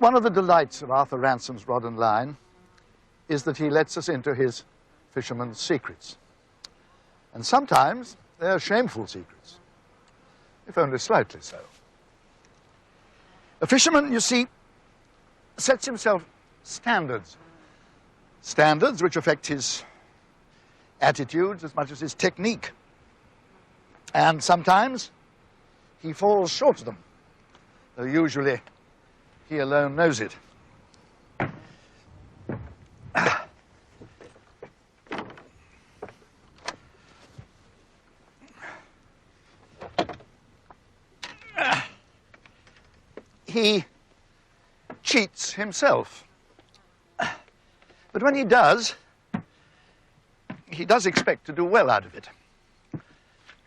One of the delights of Arthur Ransome's rod and line is that he lets us into his fisherman's secrets. And sometimes they're shameful secrets, if only slightly so. A fisherman, you see, sets himself standards. Standards which affect his attitudes as much as his technique. And sometimes he falls short of them, though usually he alone knows it. He cheats himself. But when he does expect to do well out of it.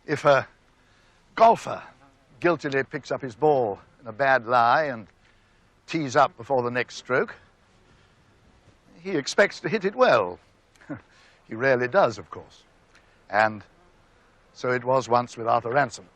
If a golfer guiltily picks up his ball in a bad lie and tees up before the next stroke, he expects to hit it well. He rarely does, of course. And so it was once with Arthur Ransome.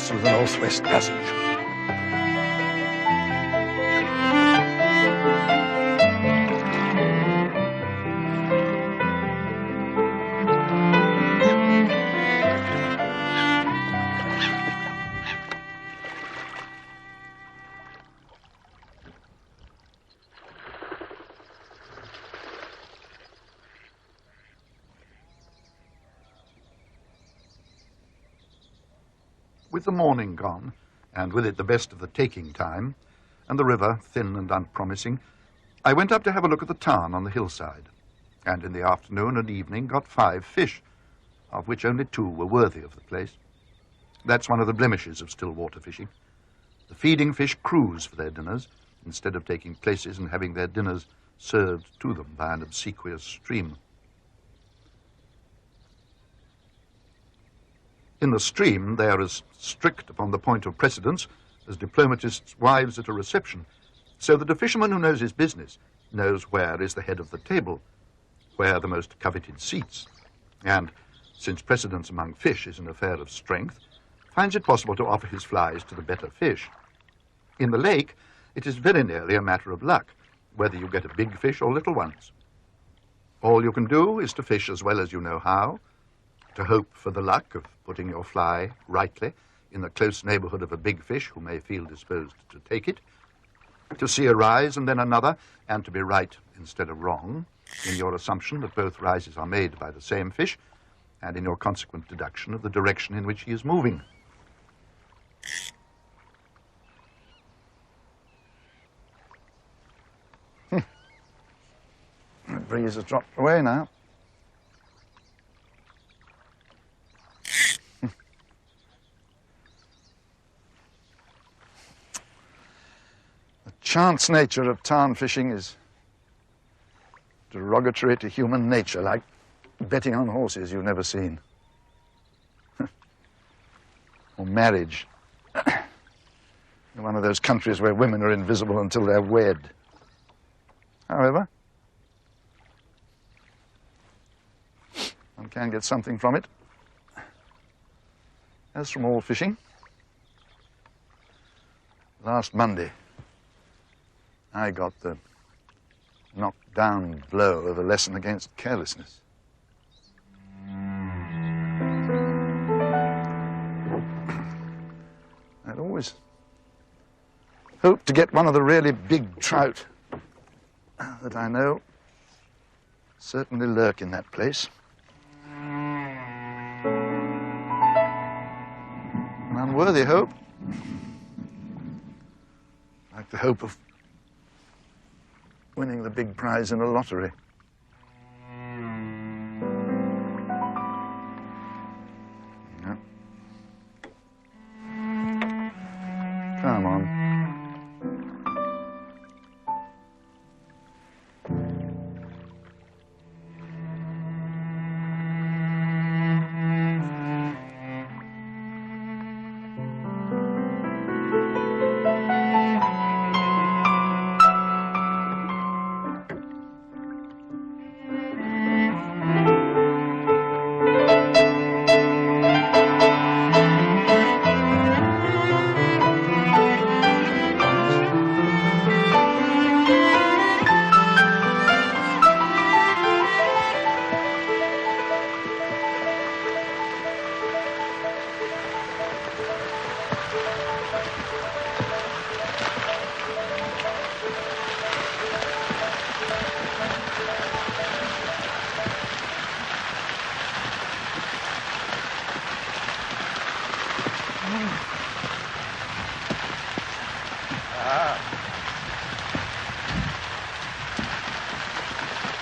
Through the Northwest Passage. With the morning gone, and with it the best of the taking time, and the river thin and unpromising, I went up to have a look at the town on the hillside, and in the afternoon and evening got 5 fish, of which only 2 were worthy of the place. That's one of the blemishes of still water fishing. The feeding fish cruise for their dinners, instead of taking places and having their dinners served to them by an obsequious stream. In the stream, they are as strict upon the point of precedence as diplomatists' wives at a reception, so that a fisherman who knows his business knows where is the head of the table, where the most coveted seats, and, since precedence among fish is an affair of strength, finds it possible to offer his flies to the better fish. In the lake, it is very nearly a matter of luck, whether you get a big fish or little ones. All you can do is to fish as well as you know how, to hope for the luck of putting your fly rightly in the close neighborhood of a big fish who may feel disposed to take it, to see a rise and then another, and to be right instead of wrong in your assumption that both rises are made by the same fish, and in your consequent deduction of the direction in which he is moving. The breeze has dropped away now. The chance nature of town fishing is derogatory to human nature, like betting on horses you've never seen. Or marriage. In one of those countries where women are invisible until they're wed. However, one can get something from it. As from all fishing, last Monday, I got the knockdown blow of a lesson against carelessness. I'd always hoped to get one of the really big trout that I know certainly lurk in that place. An unworthy hope, like the hope of winning the big prize in a lottery. Yeah. Come on.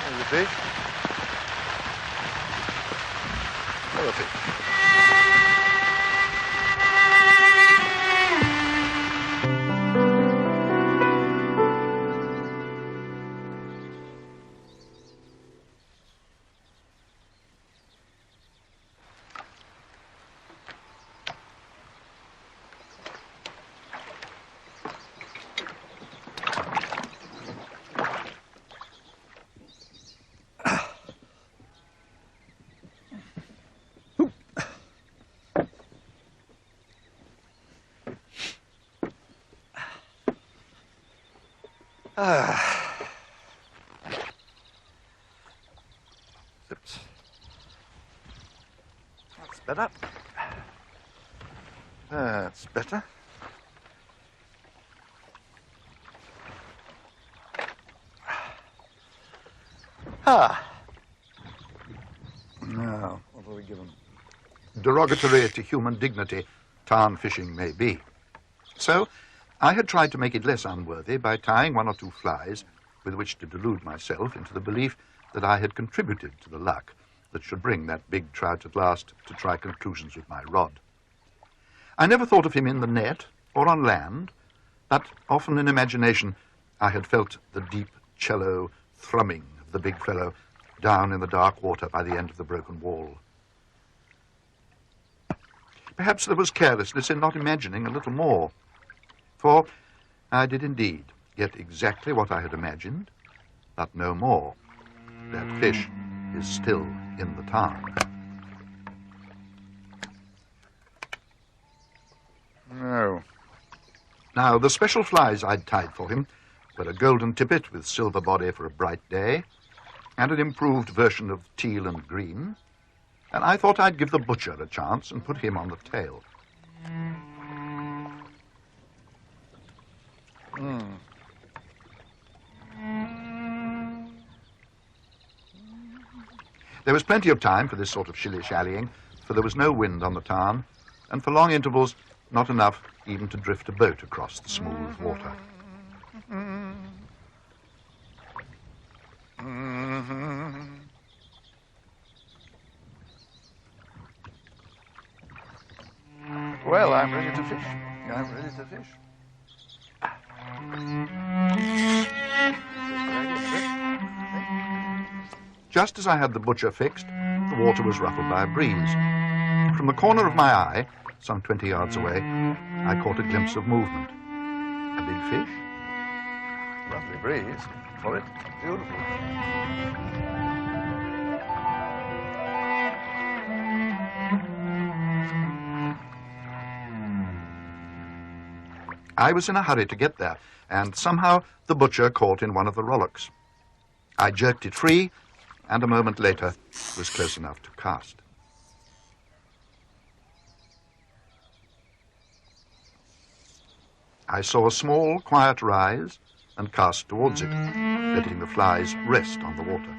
There's a fish. Another fish. Zips. That's better. That's better. Now, what will we give them? Derogatory to human dignity, tarn fishing may be. So, I had tried to make it less unworthy by tying one or two flies with which to delude myself into the belief that I had contributed to the luck that should bring that big trout at last to try conclusions with my rod. I never thought of him in the net or on land, but often in imagination I had felt the deep cello thrumming of the big fellow down in the dark water by the end of the broken wall. Perhaps there was carelessness in not imagining a little more. For I did indeed get exactly what I had imagined, but no more. That fish is still in the tarn. No. Now, the special flies I'd tied for him were a golden tippet with silver body for a bright day, and an improved version of teal and green, and I thought I'd give the butcher a chance and put him on the tail. There was plenty of time for this sort of shilly-shallying, for there was no wind on the tarn, and for long intervals, not enough even to drift a boat across the smooth water. Well, I'm ready to fish. I'm ready to fish. Just as I had the butcher fixed, the water was ruffled by a breeze. From the corner of my eye, some 20 yards away, I caught a glimpse of movement. A big fish? Lovely breeze for it. Beautiful. I was in a hurry to get there, and somehow the butcher caught in one of the rollocks. I jerked it free, and a moment later was close enough to cast. I saw a small, quiet rise and cast towards it, letting the flies rest on the water.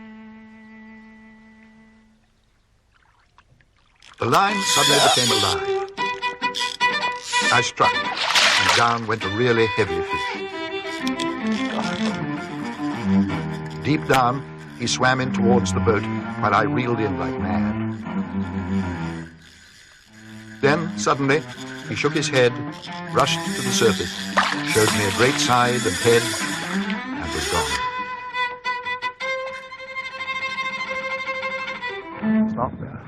The line suddenly became alive. I struck, and down went a really heavy fish. Deep down, he swam in towards the boat while I reeled in like mad. Then, suddenly, he shook his head, rushed to the surface, showed me a great side and head, and was gone. It's not there.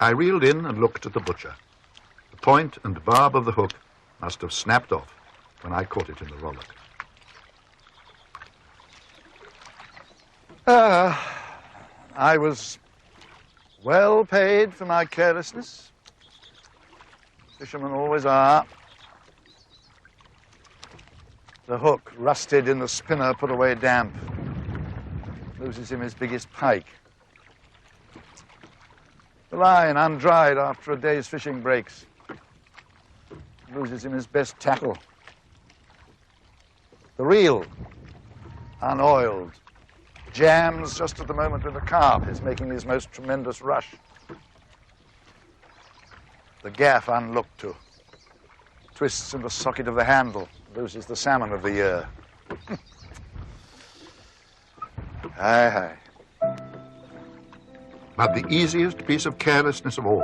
I reeled in and looked at the butcher. The point and barb of the hook must have snapped off when I caught it in the rollock. I was well paid for my carelessness. Fishermen always are. The hook, rusted in the spinner, put away damp. Loses him his biggest pike. The line, undried after a day's fishing breaks. Loses him his best tackle. The reel, unoiled. Jams just at the moment when the carp is making his most tremendous rush. The gaff unlooked to. Twists in the socket of the handle. Loses the salmon of the year. Aye, aye. But the easiest piece of carelessness of all,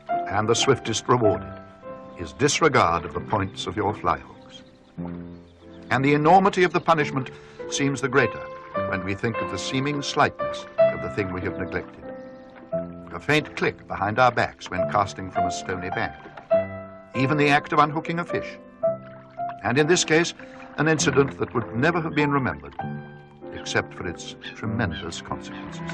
and the swiftest rewarded, is disregard of the points of your fly hooks. And the enormity of the punishment seems the greater when we think of the seeming slightness of the thing we have neglected. A faint click behind our backs when casting from a stony bank. Even the act of unhooking a fish. And in this case, an incident that would never have been remembered, except for its tremendous consequences.